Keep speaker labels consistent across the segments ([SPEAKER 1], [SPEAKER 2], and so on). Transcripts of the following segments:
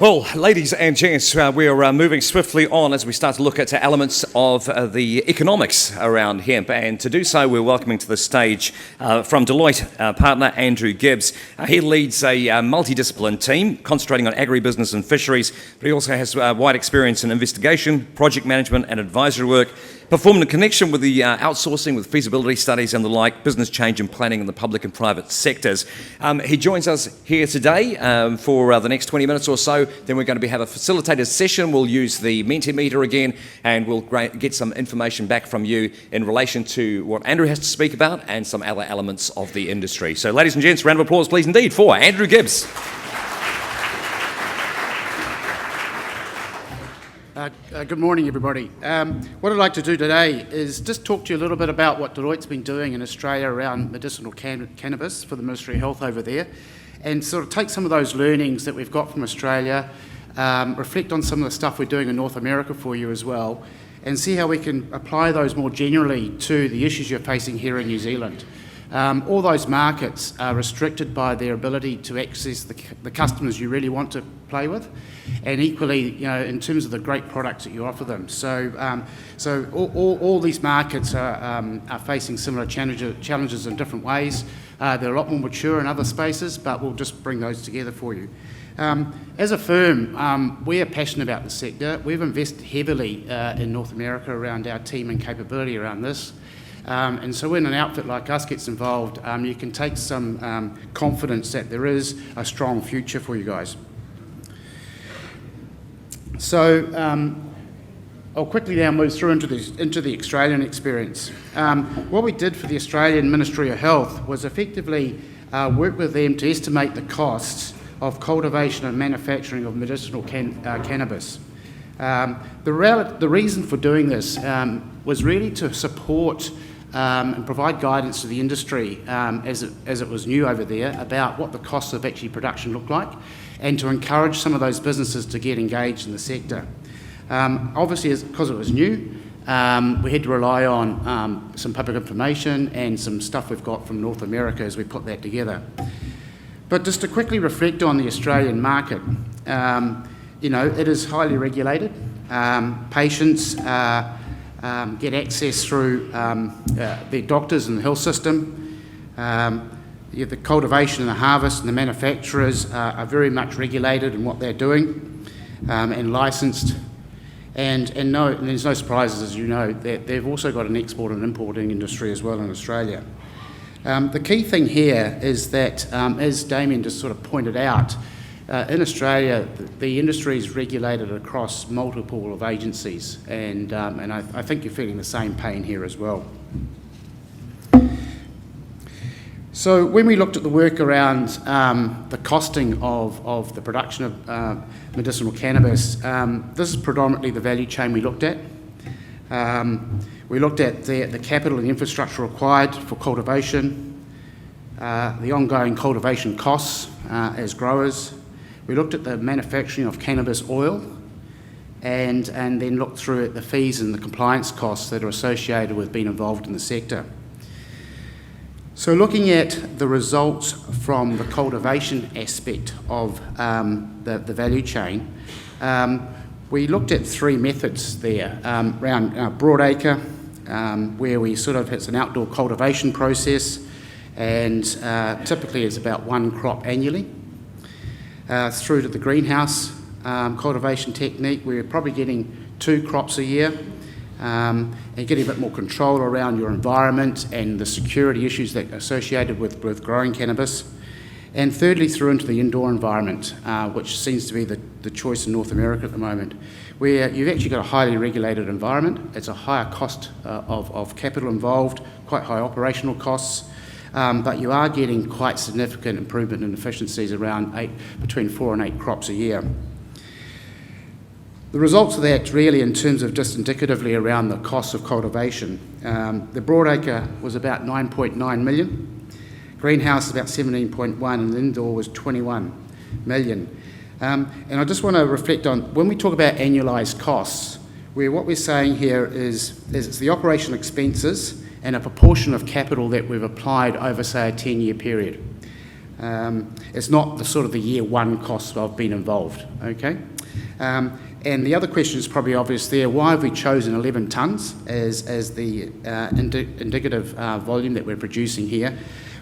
[SPEAKER 1] Well, ladies and gents, we are moving swiftly on as we start to look at elements of the economics around hemp. And to do so, we're welcoming to the stage from Deloitte partner Andrew Gibbs. He leads a multidiscipline team concentrating on agribusiness and fisheries, but he also has wide experience in investigation, project management and advisory work, performed in connection with the outsourcing with feasibility studies and the like, business change and planning in the public and private sectors. He joins us here today for the next 20 minutes or so. Then we're going to have a facilitated session. We'll use the Mentimeter again, and we'll get some information back from you in relation to what Andrew has to speak about and some other elements of the industry. So ladies and gents, round of applause please indeed for Andrew Gibbs.
[SPEAKER 2] Good morning, everybody. What I'd like to do today is just talk to you a little bit about what Deloitte's been doing in Australia around medicinal cannabis for the Ministry of Health over there, and sort of take some of those learnings that we've got from Australia, reflect on some of the stuff we're doing in North America for you as well, and see how we can apply those more generally to the issues you're facing here in New Zealand. All those markets are restricted by their ability to access the customers you really want to play with, and equally, you know, in terms of the great products that you offer them. So all these markets are facing similar challenges in different ways. They're a lot more mature in other spaces, but we'll just bring those together for you. As a firm, we are passionate about the sector. We've invested heavily in North America around our team and capability around this. And so when an outfit like us gets involved, you can take some confidence that there is a strong future for you guys. So I'll quickly now move through into the Australian experience. What we did for the Australian Ministry of Health was effectively work with them to estimate the costs of cultivation and manufacturing of medicinal cannabis. The reason for doing this was really to support and provide guidance to the industry as it was new over there about what the costs of actually production look like, and to encourage some of those businesses to get engaged in the sector. Obviously, because it was new, we had to rely on some public information and some stuff we've got from North America as we put that together. But just to quickly reflect on the Australian market, you know, it is highly regulated. Patients get access through their doctors and the health system. The cultivation and the harvest and the manufacturers are very much regulated in what they're doing and licensed. And there's no surprises, as you know, that they've also got an export and importing industry as well in Australia. The key thing here is that, as Damien just sort of pointed out, in Australia, the industry is regulated across multiple of agencies, and I think you're feeling the same pain here as well. So when we looked at the work around the costing of the production of medicinal cannabis, this is predominantly the value chain we looked at. We looked at the capital and infrastructure required for cultivation, the ongoing cultivation costs as growers. We looked at the manufacturing of cannabis oil and then looked through at the fees and the compliance costs that are associated with being involved in the sector. So looking at the results from the cultivation aspect of the value chain, we looked at three methods there around broadacre, where it's an outdoor cultivation process, and typically it's about one crop annually. Through to the greenhouse cultivation technique, we're probably getting 2 crops a year, and getting a bit more control around your environment and the security issues that are associated with growing cannabis. And thirdly, through into the indoor environment, which seems to be the choice in North America at the moment, where you've actually got a highly regulated environment. It's a higher cost of capital involved, quite high operational costs, but you are getting quite significant improvement in efficiencies around between 4 and 8 crops a year. The results of that really, in terms of just indicatively around the cost of cultivation, the broadacre was about 9.9 million, greenhouse about 17.1, and indoor was 21 million. And I just want to reflect on, when we talk about annualised costs, what we're saying here is it's the operational expenses and a proportion of capital that we've applied over, say, a 10-year period. It's not the sort of the year one costs of being involved, okay? And the other question is probably obvious there. Why have we chosen 11 tonnes as the indicative volume that we're producing here?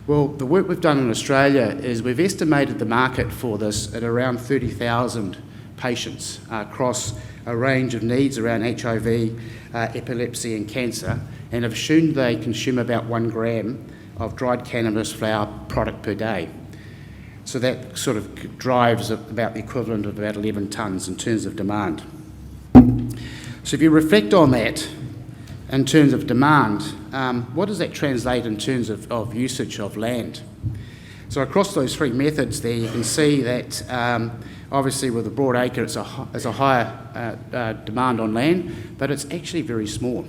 [SPEAKER 2] Well, the work we've done in Australia is we've estimated the market for this at around 30,000 patients across a range of needs around HIV, epilepsy and cancer, and have assumed they consume about 1 gram of dried cannabis flower product per day. So that sort of drives about the equivalent of about 11 tonnes in terms of demand. So if you reflect on that in terms of demand, what does that translate in terms of usage of land? So across those three methods there, you can see that obviously with a broad acre, it's a higher demand on land, but it's actually very small.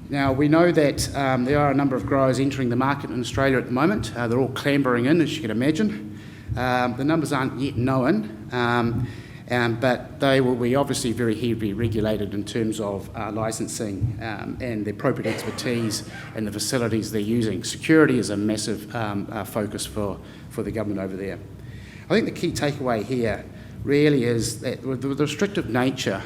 [SPEAKER 2] Now, we know that there are a number of growers entering the market in Australia at the moment. They're all clambering in, as you can imagine. The numbers aren't yet known, but they will be obviously very heavily regulated in terms of licensing and the appropriate expertise and the facilities they're using. Security is a massive focus for the government over there. I think the key takeaway here really is that with the restrictive nature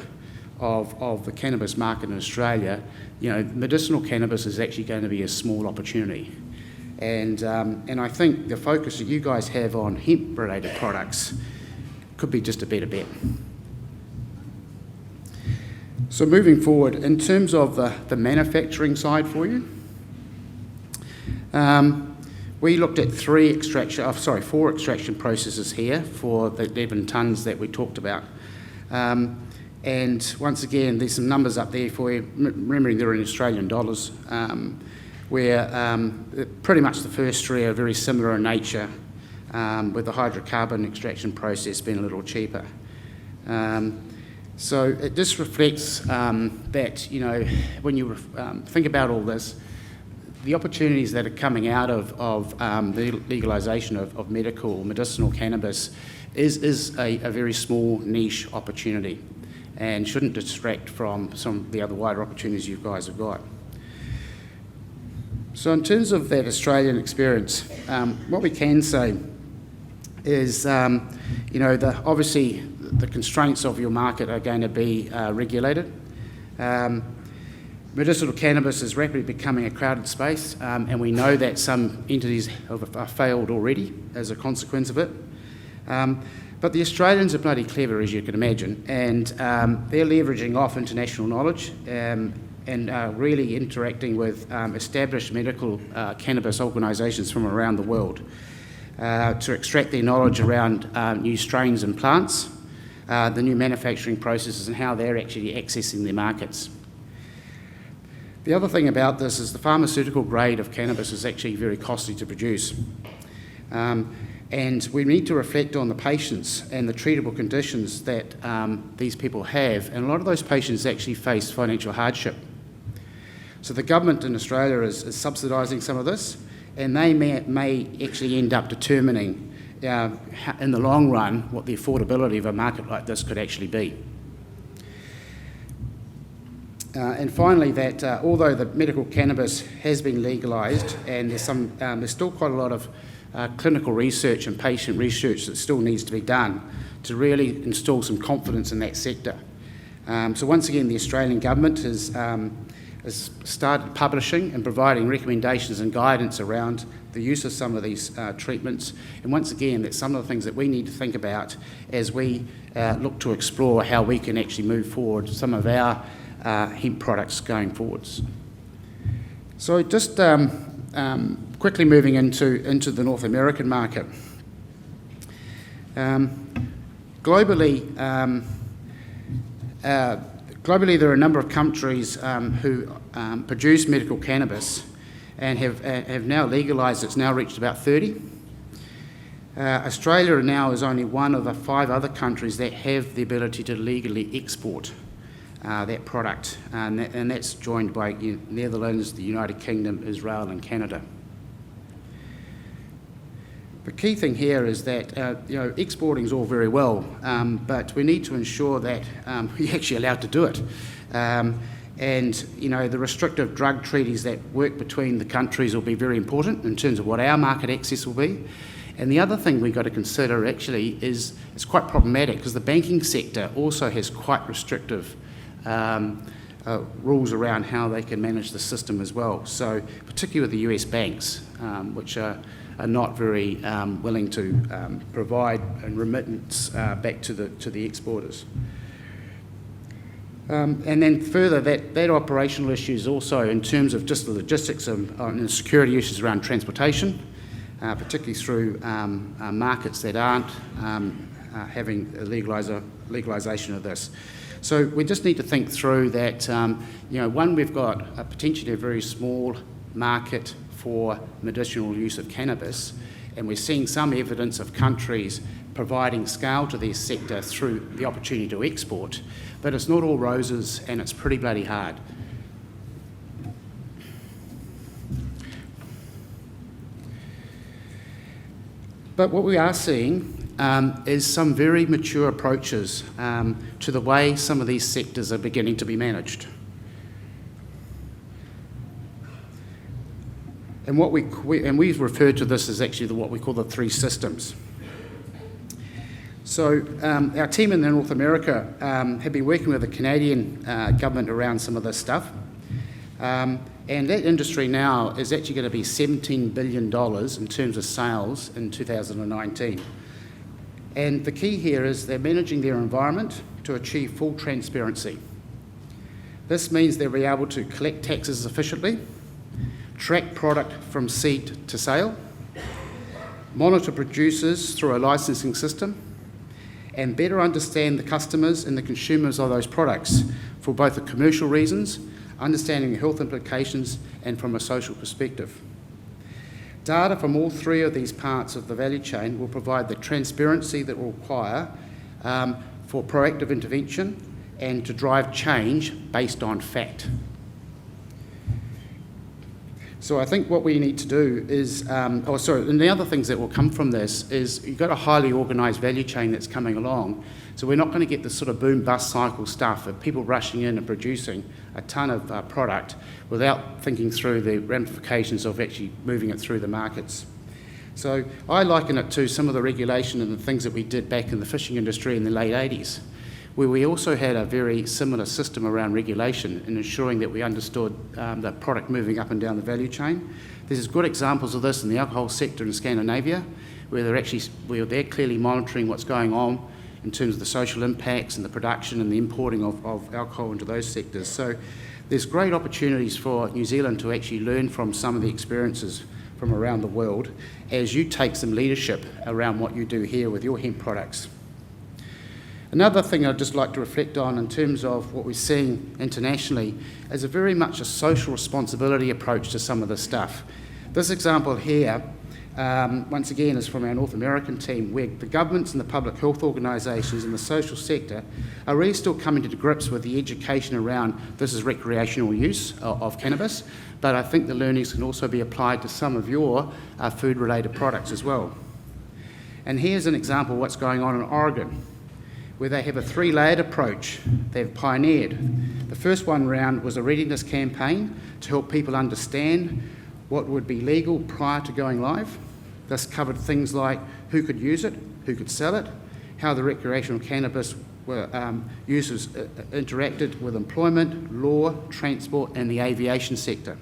[SPEAKER 2] of the cannabis market in Australia, medicinal cannabis is actually going to be a small opportunity. And I think the focus that you guys have on hemp-related products could be just a better bet. So moving forward, in terms of the manufacturing side for you, we looked at four extraction processes here for the 11 tonnes that we talked about. And once again, there's some numbers up there for you, remembering they're in Australian dollars, where pretty much the first three are very similar in nature, with the hydrocarbon extraction process being a little cheaper. So it just reflects that, when you think about all this, the opportunities that are coming out of the legalisation of medicinal cannabis is a very small niche opportunity, and shouldn't distract from some of the other wider opportunities you guys have got. So in terms of that Australian experience, what we can say is, obviously the constraints of your market are going to be regulated. Medicinal cannabis is rapidly becoming a crowded space, and we know that some entities have failed already as a consequence of it. But the Australians are bloody clever, as you can imagine, and they're leveraging off international knowledge and really interacting with established medical cannabis organisations from around the world to extract their knowledge around new strains and plants, the new manufacturing processes and how they're actually accessing their markets. The other thing about this is the pharmaceutical grade of cannabis is actually very costly to produce. And we need to reflect on the patients and the treatable conditions that these people have, and a lot of those patients actually face financial hardship. So the government in Australia is subsidising some of this, and they may actually end up determining in the long run what the affordability of a market like this could actually be. And finally, that although the medical cannabis has been legalised, and there's still quite a lot of clinical research and patient research that still needs to be done to really install some confidence in that sector. So once again, the Australian government has started publishing and providing recommendations and guidance around the use of some of these treatments. And once again, that's some of the things that we need to think about as we look to explore how we can actually move forward some of our hemp products going forwards. So just quickly moving into the North American market. Globally, there are a number of countries who produce medical cannabis and have now legalised. It's now reached about 30. Australia now is only one of the 5 other countries that have the ability to legally export that product, and that's joined by Netherlands, the United Kingdom, Israel and Canada. The key thing here is that exporting is all very well, but we need to ensure that we're actually allowed to do it. And And, the restrictive drug treaties that work between the countries will be very important in terms of what our market access will be. And the other thing we've got to consider actually is it's quite problematic because the banking sector also has quite restrictive rules around how they can manage the system as well. So particularly with the US banks, which are not very willing to provide a remittance back to the exporters. And then further, that operational issues also in terms of just the logistics and security issues around transportation, particularly through markets that aren't having a legalisation of this. So we just need to think through that, one, we've got potentially a very small market for medicinal use of cannabis, and we're seeing some evidence of countries providing scale to their sector through the opportunity to export, but it's not all roses and it's pretty bloody hard. But what we are seeing is some very mature approaches to the way some of these sectors are beginning to be managed. And we've referred to this as actually what we call the three systems. So our team in North America have been working with the Canadian government around some of this stuff. And that industry now is actually going to be $17 billion in terms of sales in 2019. And the key here is they're managing their environment to achieve full transparency. This means they'll be able to collect taxes efficiently, track product from seed to sale, monitor producers through a licensing system, and better understand the customers and the consumers of those products for both the commercial reasons, understanding the health implications, and from a social perspective. Data from all three of these parts of the value chain will provide the transparency that will require for proactive intervention and to drive change based on fact. So I think what we need to do is, and the other things that will come from this is you've got a highly organised value chain that's coming along, so we're not going to get this sort of boom-bust cycle stuff of people rushing in and producing a ton of product without thinking through the ramifications of actually moving it through the markets. So I liken it to some of the regulation and the things that we did back in the fishing industry in the late 80s, where we also had a very similar system around regulation and ensuring that we understood the product moving up and down the value chain. There's good examples of this in the alcohol sector in Scandinavia, where they're clearly monitoring what's going on in terms of the social impacts and the production and the importing of alcohol into those sectors. So there's great opportunities for New Zealand to actually learn from some of the experiences from around the world as you take some leadership around what you do here with your hemp products. Another thing I'd just like to reflect on in terms of what we're seeing internationally is a very much a social responsibility approach to some of this stuff. This example here, once again, is from our North American team, where the governments and the public health organisations and the social sector are really still coming to grips with the education around this is recreational use of cannabis, but I think the learnings can also be applied to some of your food-related products as well. And here's an example of what's going on in Oregon, where they have a three-layered approach they've pioneered. The first one round was a readiness campaign to help people understand what would be legal prior to going live. This covered things like who could use it, who could sell it, how the recreational cannabis users interacted with employment, law, transport, and the aviation sector.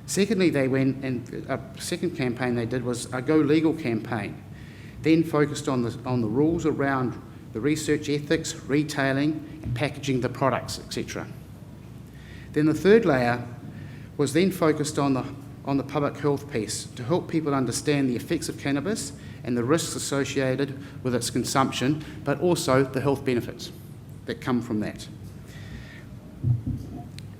[SPEAKER 2] Secondly, they went, and a second campaign they did was a Go Legal campaign, then focused on the rules around the research ethics, retailing, and packaging the products, etc. Then the third layer was then focused on the public health piece to help people understand the effects of cannabis and the risks associated with its consumption, but also the health benefits that come from that.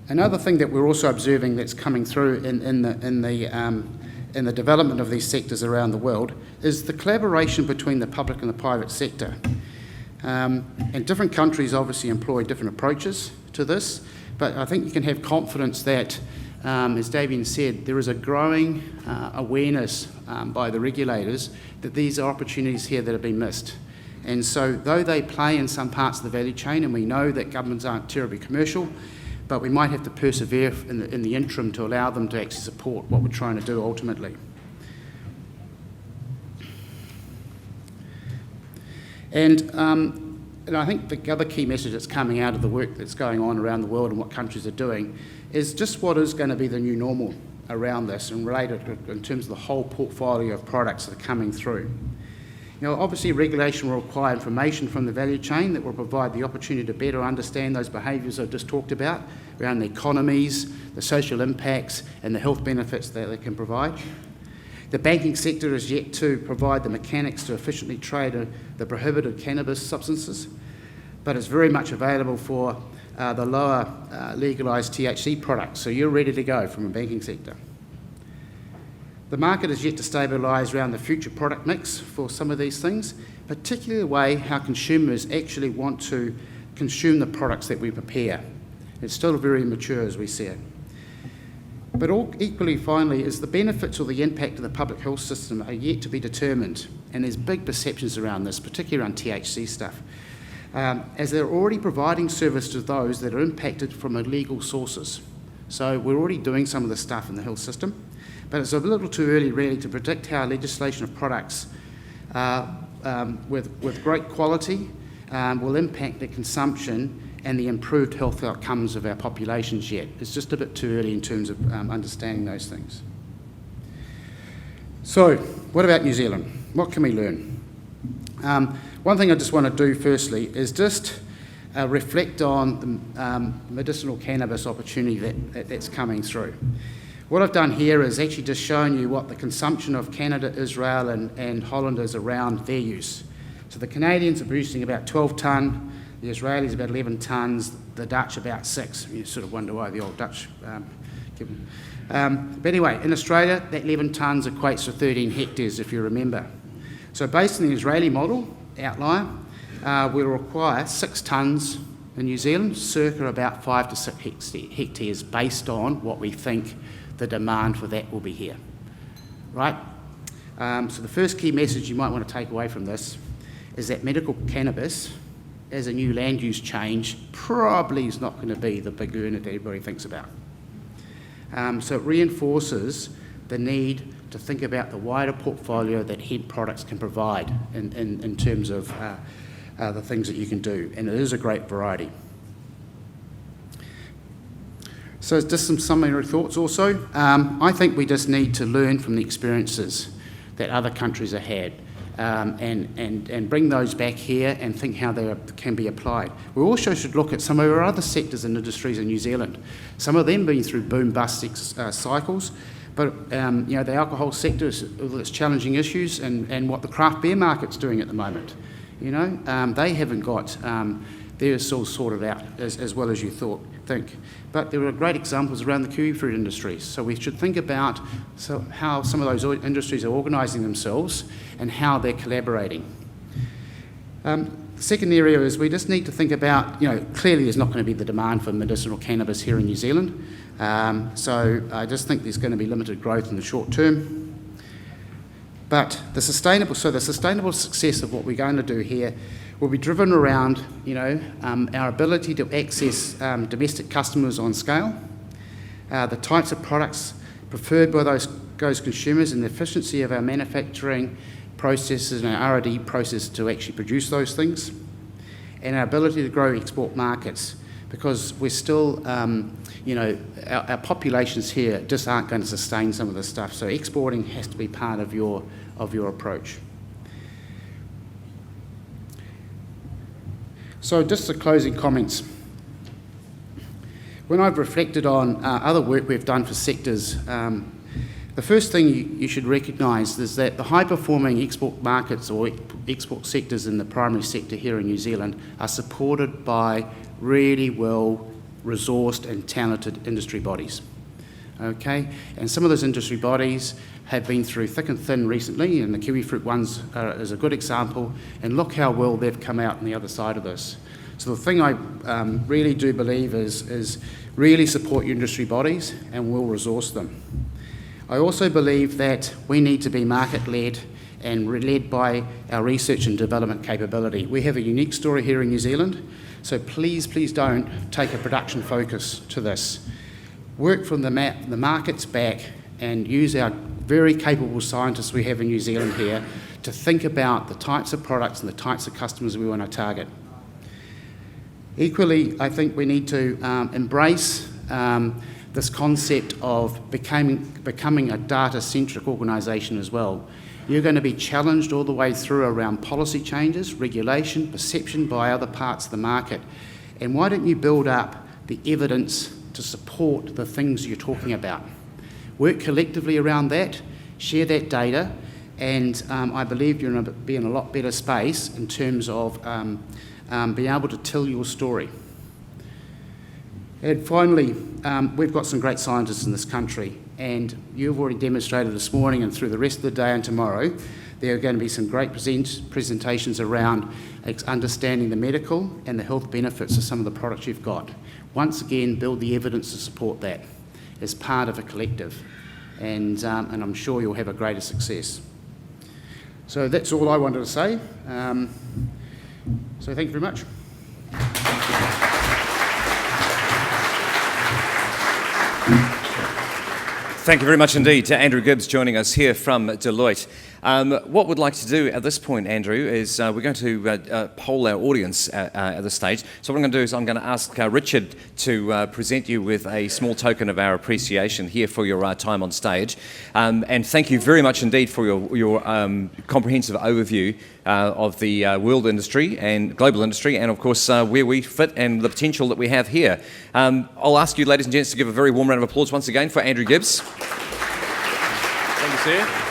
[SPEAKER 2] Another thing that we're also observing that's coming through in the development of these sectors around the world is the collaboration between the public and the private sector. And different countries obviously employ different approaches to this, but I think you can have confidence that, as Davian said, there is a growing awareness by the regulators that these are opportunities here that have been missed. And so though they play in some parts of the value chain, and we know that governments aren't terribly commercial, but we might have to persevere in the interim to allow them to actually support what we're trying to do ultimately. And I think the other key message that's coming out of the work that's going on around the world and what countries are doing is just what is going to be the new normal around this and related in terms of the whole portfolio of products that are coming through. You know, obviously regulation will require information from the value chain that will provide the opportunity to better understand those behaviours I've just talked about around the economies, the social impacts and the health benefits that they can provide. The banking sector is yet to provide the mechanics to efficiently trade the prohibited cannabis substances, but it's very much available for the lower legalised THC products, so you're ready to go from a banking sector. The market is yet to stabilise around the future product mix for some of these things, particularly the way how consumers actually want to consume the products that we prepare. It's still very immature as we see it. But equally, finally, is the benefits or the impact of the public health system are yet to be determined, and there's big perceptions around this, particularly around THC stuff, as they're already providing service to those that are impacted from illegal sources. So we're already doing some of this stuff in the health system, but it's a little too early really to predict how legislation of products with great quality will impact the consumption and the improved health outcomes of our populations yet. It's just a bit too early in terms of understanding those things. So, what about New Zealand? What can we learn? One thing I just want to do firstly is just reflect on the medicinal cannabis opportunity that's coming through. What I've done here is actually just shown you what the consumption of Canada, Israel and Holland is around their use. So the Canadians are producing about 12 tonne, the Israelis about 11 tonnes, the Dutch about 6. You sort of wonder why the old Dutch give them. But anyway, in Australia, that 11 tonnes equates to 13 hectares, if you remember. So based on the Israeli model, outlier, we'll require 6 tonnes in New Zealand, circa about 5 to 6 hectares, based on what we think the demand for that will be here. Right? So the first key message you might want to take away from this is that medical cannabis, as a new land use change, probably is not going to be the big earner that everybody thinks about. So it reinforces the need to think about the wider portfolio that hemp products can provide in terms of the things that you can do, and it is a great variety. So just some summary thoughts also. I think we just need to learn from the experiences that other countries have had and bring those back here and think how they can be applied. We also should look at some of our other sectors and industries in New Zealand. Some of them been through boom-bust cycles, but you know, the alcohol sector with its challenging issues and what the craft beer market's doing at the moment. You know, they haven't got theirs all sorted out as well as you think. But there are great examples around the kiwi fruit industries. So we should think about how some of those industries are organising themselves and how they're collaborating. The second area is we just need to think about, you know, clearly there's not going to be the demand for medicinal cannabis here in New Zealand. So I just think there's going to be limited growth in the short term. But the sustainable success of what we're going to do here will be driven around, you know, our ability to access domestic customers on scale, the types of products preferred by those consumers, and the efficiency of our manufacturing processes and our R&D process to actually produce those things, and our ability to grow export markets, because we're still, you know, our populations here just aren't going to sustain some of this stuff. So exporting has to be part of your approach. So just the closing comments. When I've reflected on other work we've done for sectors, the first thing you should recognise is that the high-performing export markets or export sectors in the primary sector here in New Zealand are supported by really well-resourced and talented industry bodies. Okay, and some of those industry bodies have been through thick and thin recently, and the kiwi fruit ones is a good example, and look how well they've come out on the other side of this. So the thing I really do believe is really support your industry bodies and we'll resource them. I also believe that we need to be market-led and led by our research and development capability. We have a unique story here in New Zealand, so please don't take a production focus to this. Work from the markets back and use our very capable scientists we have in New Zealand here to think about the types of products and the types of customers we want to target. Equally, I think we need to embrace this concept of becoming a data-centric organisation as well. You're going to be challenged all the way through around policy changes, regulation, perception by other parts of the market. And why don't you build up the evidence to support the things you're talking about? Work collectively around that, share that data, and I believe you're going to be in a lot better space in terms of being able to tell your story. And finally, we've got some great scientists in this country, and you've already demonstrated this morning and through the rest of the day and tomorrow, there are going to be some great presentations around understanding the medical and the health benefits of some of the products you've got. Once again, build the evidence to support that as part of a collective, and I'm sure you'll have a greater success. So that's all I wanted to say. So thank you very much.
[SPEAKER 1] Thank you very much indeed to Andrew Gibbs joining us here from Deloitte. What we'd like to do at this point, Andrew, is we're going to poll our audience at this stage. So what I'm going to do is I'm going to ask Richard to present you with a small token of our appreciation here for your time on stage. And thank you very much indeed for your comprehensive overview of the world industry and global industry, and of course where we fit and the potential that we have here. I'll ask you, ladies and gents, to give a very warm round of applause once again for Andrew Gibbs.
[SPEAKER 3] Thank you, sir.